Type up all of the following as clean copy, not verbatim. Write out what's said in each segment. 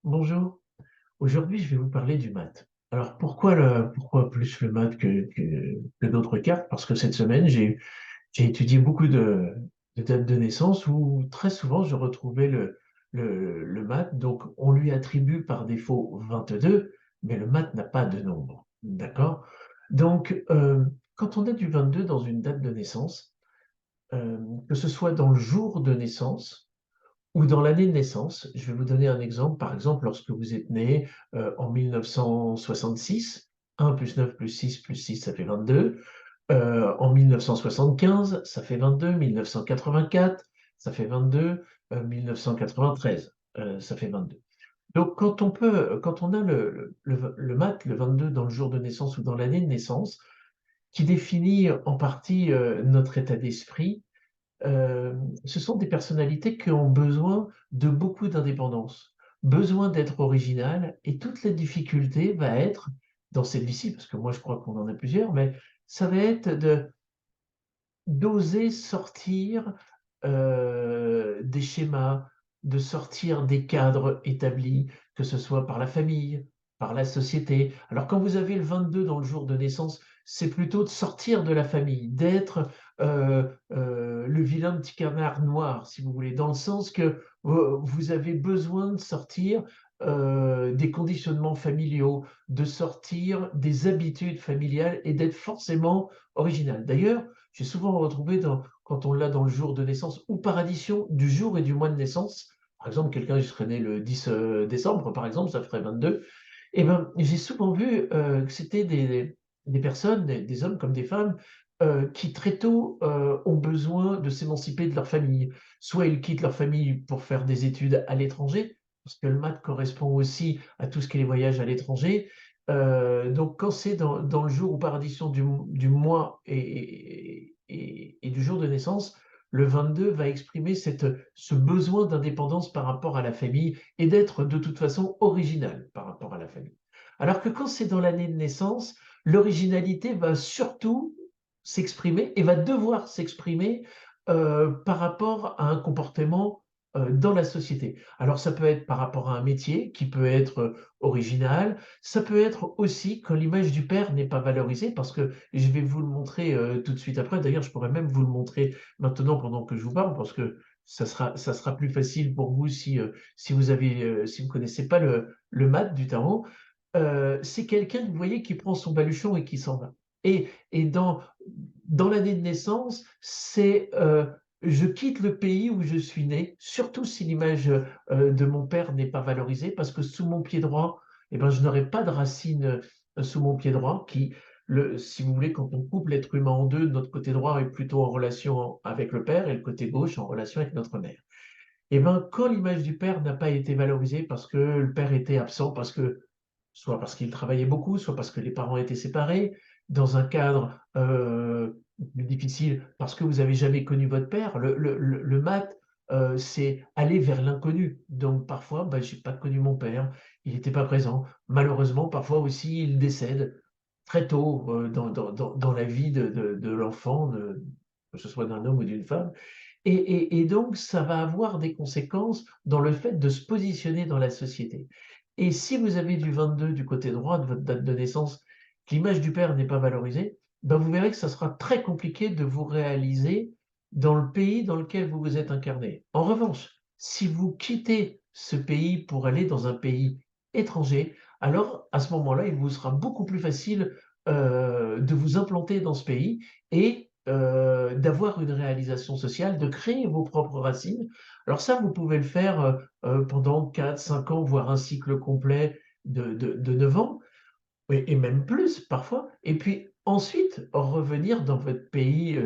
Bonjour, aujourd'hui je vais vous parler du maths. Alors pourquoi plus le maths que d'autres cartes? Parce que cette semaine j'ai étudié beaucoup de dates de naissance où très souvent je retrouvais le maths, donc on lui attribue par défaut 22, mais le maths n'a pas de nombre, d'accord? Donc quand on a du 22 dans une date de naissance, euh, que ce soit dans le jour de naissance, ou dans l'année de naissance. Je vais vous donner un exemple. Par exemple, lorsque vous êtes né en 1966, 1 plus 9 plus 6, ça fait 22. En 1975, ça fait 22. 1984, ça fait 22. 1993, ça fait 22. Donc, quand on a le math, le 22 dans le jour de naissance ou dans l'année de naissance, qui définit en partie notre état d'esprit, euh, ce sont des personnalités qui ont besoin de beaucoup d'indépendance, besoin d'être originales, et toute la difficulté va être, dans cette vie-ci, parce que moi je crois qu'on en a plusieurs, mais ça va être d'oser sortir des schémas, de sortir des cadres établis, que ce soit par la famille, par la société. Alors quand vous avez le 22 dans le jour de naissance, c'est plutôt de sortir de la famille, d'être le vilain petit canard noir, si vous voulez, dans le sens que vous avez besoin de sortir des conditionnements familiaux, de sortir des habitudes familiales et d'être forcément original. D'ailleurs, j'ai souvent retrouvé quand on l'a dans le jour de naissance ou par addition du jour et du mois de naissance. Par exemple, quelqu'un qui serait né le 10 décembre, par exemple, ça ferait 22. Eh ben, j'ai souvent vu que c'était des personnes, des hommes comme des femmes, qui très tôt ont besoin de s'émanciper de leur famille. Soit ils quittent leur famille pour faire des études à l'étranger, parce que le maths correspond aussi à tout ce qui est les voyages à l'étranger. Donc, quand c'est dans le jour ou par addition du mois et du jour de naissance, le 22 va exprimer ce besoin d'indépendance par rapport à la famille et d'être de toute façon original par rapport à la famille. Alors que quand c'est dans l'année de naissance, l'originalité va surtout s'exprimer et va devoir s'exprimer par rapport à un comportement dans la société. Alors ça peut être par rapport à un métier qui peut être original, ça peut être aussi quand l'image du père n'est pas valorisée, parce que je vais vous le montrer tout de suite après. D'ailleurs, je pourrais même vous le montrer maintenant pendant que je vous parle, parce que ça sera plus facile pour vous si vous connaissez pas le maths du tarot. C'est quelqu'un, vous voyez, qui prend son baluchon et qui s'en va. Et dans l'année de naissance, c'est je quitte le pays où je suis né, surtout si l'image de mon père n'est pas valorisée, parce que sous mon pied droit, eh ben, je n'aurai pas de racine sous mon pied droit, si vous voulez, quand on coupe l'être humain en deux, notre côté droit est plutôt en relation avec le père et le côté gauche en relation avec notre mère. Et ben, quand l'image du père n'a pas été valorisée parce que le père était absent, soit parce qu'il travaillait beaucoup, soit parce que les parents étaient séparés, dans un cadre plus difficile, parce que vous n'avez jamais connu votre père, le maths, c'est aller vers l'inconnu. Donc parfois, ben, je n'ai pas connu mon père, il n'était pas présent. Malheureusement, parfois aussi, il décède très tôt dans la vie de l'enfant, que ce soit d'un homme ou d'une femme. Et donc, ça va avoir des conséquences dans le fait de se positionner dans la société. Et si vous avez du 22 du côté droit de votre date de naissance, que l'image du père n'est pas valorisée, ben vous verrez que ça sera très compliqué de vous réaliser dans le pays dans lequel vous vous êtes incarné. En revanche, si vous quittez ce pays pour aller dans un pays étranger, alors à ce moment-là, il vous sera beaucoup plus facile de vous implanter dans ce pays et d'avoir une réalisation sociale, de créer vos propres racines. Alors ça, vous pouvez le faire pendant 4, 5 ans, voire un cycle complet de 9 ans, et même plus parfois. Et puis ensuite, revenir dans votre pays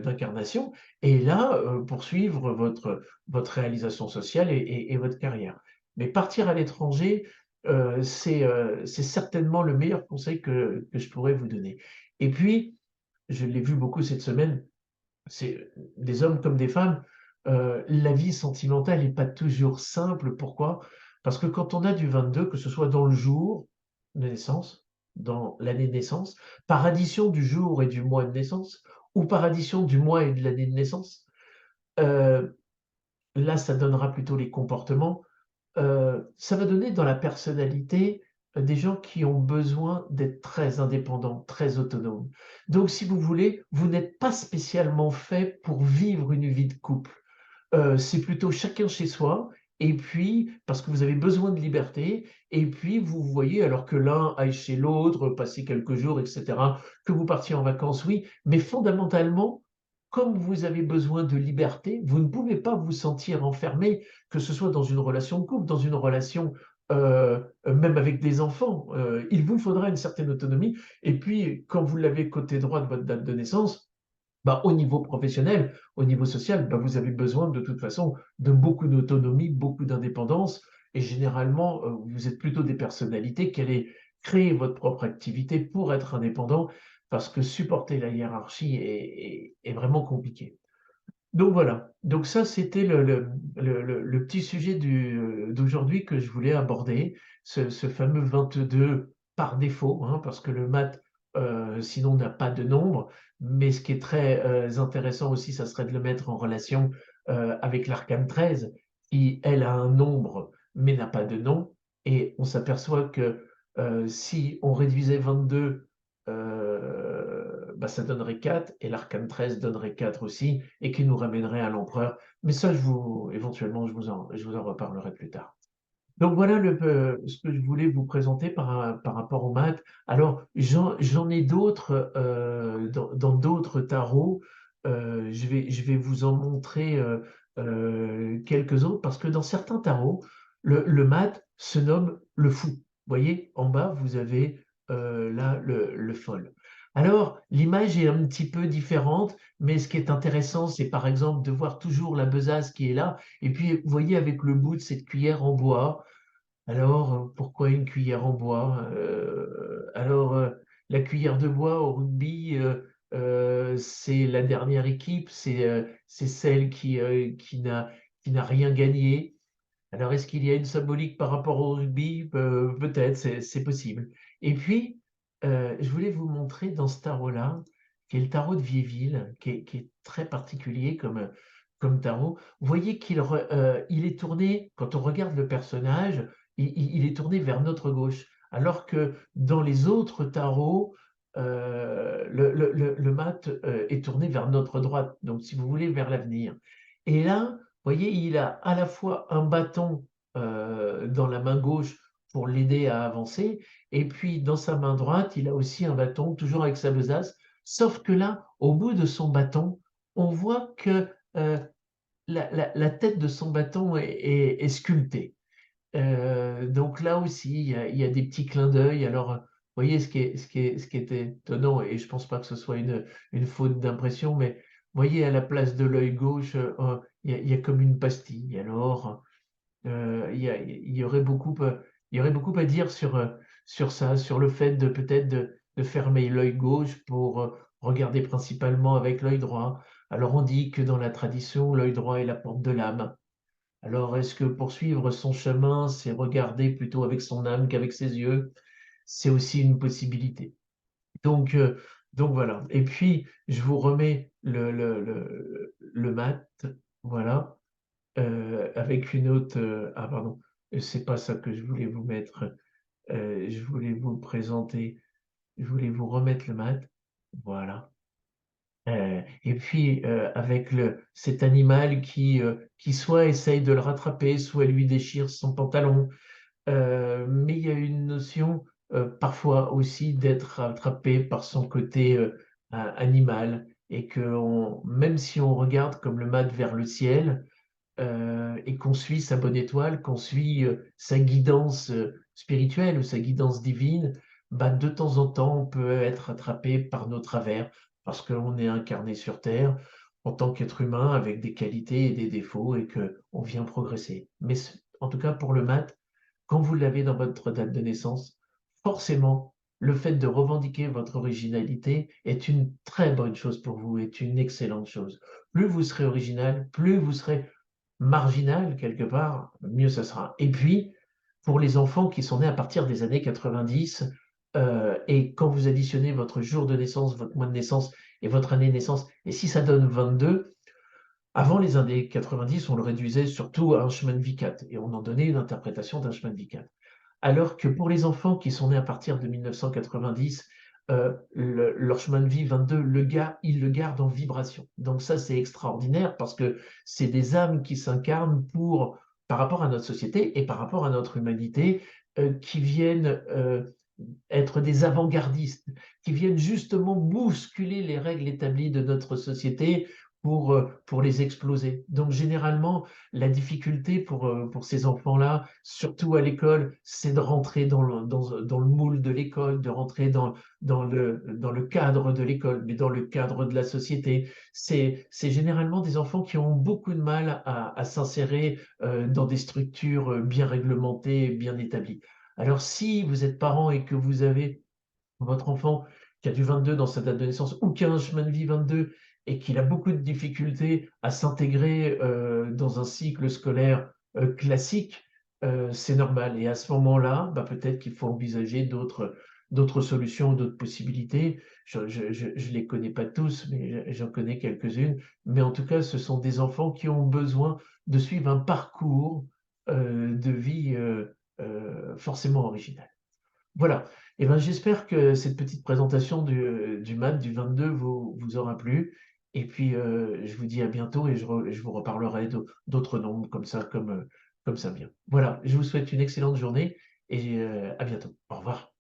d'incarnation et là, poursuivre votre réalisation sociale et votre carrière. Mais partir à l'étranger, c'est certainement le meilleur conseil que je pourrais vous donner. Et puis, je l'ai vu beaucoup cette semaine, c'est des hommes comme des femmes, la vie sentimentale n'est pas toujours simple. Pourquoi? Parce que quand on a du 22, que ce soit dans le jour de naissance, dans l'année de naissance, par addition du jour et du mois de naissance, ou par addition du mois et de l'année de naissance, euh, là, ça donnera plutôt les comportements. ça va donner dans la personnalité, des gens qui ont besoin d'être très indépendants, très autonomes. Donc si vous voulez, vous n'êtes pas spécialement fait pour vivre une vie de couple. C'est plutôt chacun chez soi et puis parce que vous avez besoin de liberté et puis vous voyez alors que l'un aille chez l'autre, passer quelques jours et cetera, que vous partiez en vacances, oui, mais fondamentalement, comme vous avez besoin de liberté, vous ne pouvez pas vous sentir enfermé, que ce soit dans une relation de couple, dans une relation, même avec des enfants. Il vous faudra une certaine autonomie et puis quand vous l'avez côté droit de votre date de naissance, bah, au niveau professionnel, au niveau social, bah, vous avez besoin de toute façon de beaucoup d'autonomie, beaucoup d'indépendance. Et généralement, vous êtes plutôt des personnalités qui allez créer votre propre activité pour être indépendant, parce que supporter la hiérarchie est vraiment compliqué. Donc voilà, donc ça c'était le petit sujet d'aujourd'hui que je voulais aborder, ce fameux 22 par défaut, hein, parce que le math, sinon n'a pas de nombre, mais ce qui est très intéressant aussi, ça serait de le mettre en relation avec l'arcane 13, qui elle a un nombre mais n'a pas de nom, et on s'aperçoit que si on réduisait 22, bah, ça donnerait 4, et l'arcane 13 donnerait 4 aussi, et qui nous ramènerait à l'empereur. Mais ça, éventuellement, je vous en reparlerai plus tard. Donc voilà ce que je voulais vous présenter par rapport aux maths. Alors, j'en ai d'autres dans d'autres tarots. Je vais vous en montrer quelques autres, parce que dans certains tarots, le mat se nomme le fou. Vous voyez, en bas, vous avez là le fol. Alors, l'image est un petit peu différente, mais ce qui est intéressant, c'est par exemple de voir toujours la besace qui est là, et puis vous voyez avec le bout de cette cuillère en bois. Alors, pourquoi une cuillère en bois? La cuillère de bois au rugby, c'est la dernière équipe, c'est celle qui n'a rien gagné. Alors, est-ce qu'il y a une symbolique par rapport au rugby? Peut-être, c'est possible. Et puis, je voulais vous montrer dans ce tarot-là, qui est le tarot de Viéville, qui est très particulier comme tarot. Vous voyez il est tourné, quand on regarde le personnage, il est tourné vers notre gauche, alors que dans les autres tarots, le mat est tourné vers notre droite, donc si vous voulez, vers l'avenir. Et là, vous voyez, il a à la fois un bâton dans la main gauche pour l'aider à avancer, et puis dans sa main droite, il a aussi un bâton, toujours avec sa besace, sauf que là, au bout de son bâton, on voit que la tête de son bâton est sculptée. Donc là aussi, il y a des petits clins d'œil. Alors, vous voyez, ce qui est étonnant, et je pense pas que ce soit une faute d'impression, mais vous voyez, à la place de l'œil gauche, il y a comme une pastille. Alors, il y aurait il y aurait beaucoup à dire sur ça, sur le fait de peut-être de fermer l'œil gauche pour regarder principalement avec l'œil droit. Alors, on dit que dans la tradition, l'œil droit est la porte de l'âme. Alors, est-ce que poursuivre son chemin, c'est regarder plutôt avec son âme qu'avec ses yeux? C'est aussi une possibilité. Donc, euh, donc voilà. Et puis, je vous remets le mat, voilà, avec une autre. Ah, pardon, c'est pas ça que je voulais vous mettre. Je voulais vous présenter, je voulais vous remettre le mat, voilà. Et puis avec cet animal qui soit essaye de le rattraper, soit lui déchire son pantalon. Mais il y a une notion parfois aussi d'être rattrapé par son côté animal, et que même si on regarde comme le mat vers le ciel, et qu'on suit sa bonne étoile, qu'on suit sa guidance spirituelle ou sa guidance divine, bah, de temps en temps, on peut être attrapé par nos travers, parce qu'on est incarné sur Terre en tant qu'être humain avec des qualités et des défauts, et qu'on vient progresser. Mais en tout cas, pour le maths, quand vous l'avez dans votre date de naissance, forcément, le fait de revendiquer votre originalité est une très bonne chose pour vous, est une excellente chose. Plus vous serez original, plus vous serez marginal quelque part, mieux ça sera. Et puis, pour les enfants qui sont nés à partir des années 90, et quand vous additionnez votre jour de naissance, votre mois de naissance et votre année de naissance, et si ça donne 22, Avant les années 90, on le réduisait surtout à un chemin de vie 4 et on en donnait une interprétation d'un chemin de vie 4. Alors que pour les enfants qui sont nés à partir de 1990, leur chemin de vie 22, ils le gardent en vibration. Donc ça, c'est extraordinaire parce que c'est des âmes qui s'incarnent par rapport à notre société et par rapport à notre humanité, qui viennent être des avant-gardistes, qui viennent justement bousculer les règles établies de notre société pour les exploser. Donc généralement, la difficulté pour ces enfants-là, surtout à l'école, c'est de rentrer dans le moule de l'école, de rentrer dans le cadre de l'école, mais dans le cadre de la société. C'est généralement des enfants qui ont beaucoup de mal à s'insérer dans des structures bien réglementées, bien établies. Alors si vous êtes parent et que vous avez votre enfant qui a du 22 dans sa date de naissance ou qui a un chemin de vie 22 et qu'il a beaucoup de difficultés à s'intégrer dans un cycle scolaire classique, c'est normal. Et à ce moment-là, bah, peut-être qu'il faut envisager d'autres solutions, d'autres possibilités. Je ne les connais pas tous, mais j'en connais quelques-unes. Mais en tout cas, ce sont des enfants qui ont besoin de suivre un parcours de vie forcément original. Voilà. Eh ben, j'espère que cette petite présentation du MAT du 22 vous aura plu. Et puis, je vous dis à bientôt et je vous reparlerai d'autres nombres comme ça vient. Voilà. Je vous souhaite une excellente journée et à bientôt. Au revoir.